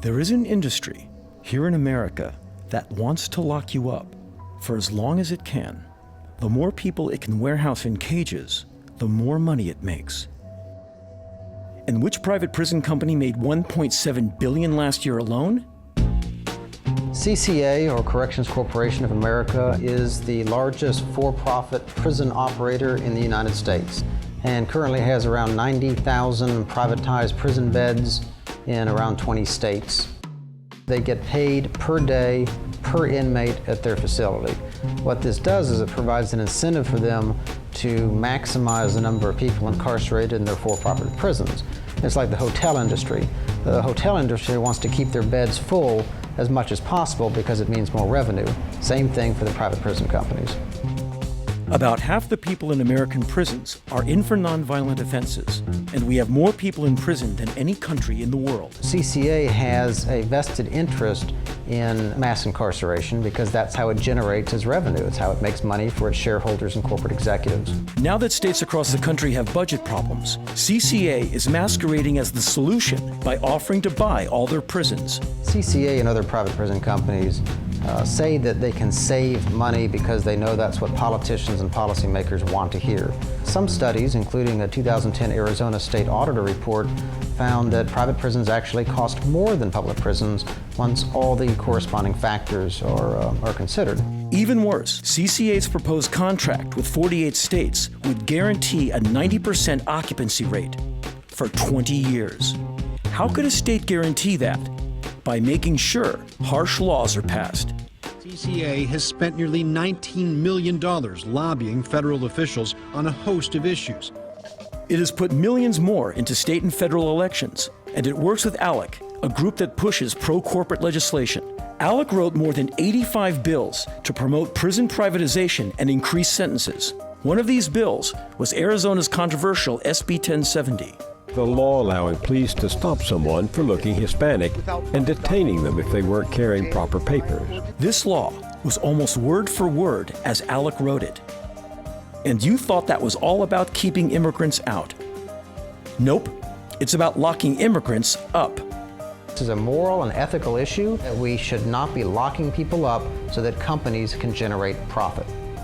There is an industry here in America that wants to lock you up for as long as it can. The more people it can warehouse in cages, the more money it makes. And which private prison company made $1.7 billion last year alone? CCA, or Corrections Corporation of America, is the largest for-profit prison operator in the United States and currently has around 90,000 privatized prison beds in around 20 states. They get paid per day, per inmate at their facility. What this does is it provides an incentive for them to maximize the number of people incarcerated in their for-profit prisons. It's like the hotel industry. The hotel industry wants to keep their beds full as much as possible because it means more revenue. Same thing for the private prison companies. About half the people in American prisons are in for nonviolent offenses, and we have more people in prison than any country in the world. CCA has a vested interest in mass incarceration because that's how it generates its revenue. It's how it makes money for its shareholders and corporate executives. Now that states across the country have budget problems, CCA is masquerading as the solution by offering to buy all their prisons. CCA and other private prison companies say that they can save money because they know that's what politicians and policymakers want to hear. Some studies, including a 2010 Arizona State Auditor report, found that private prisons actually cost more than public prisons once all the corresponding factors are considered. Even worse, CCA's proposed contract with 48 states would guarantee a 90% occupancy rate for 20 years. How could a state guarantee that? By making sure harsh laws are passed. CCA has spent nearly $19 million lobbying federal officials on a host of issues. It has put millions more into state and federal elections, and it works with ALEC, a group that pushes pro-corporate legislation. ALEC wrote more than 85 bills to promote prison privatization and increase sentences. One of these bills was Arizona's controversial SB 1070. The law allowing police to stop someone for looking Hispanic and detaining them if they weren't carrying proper papers. This law was almost word for word as ALEC wrote it. And you thought that was all about keeping immigrants out. Nope, it's about locking immigrants up. This is a moral and ethical issue that we should not be locking people up so that companies can generate profit.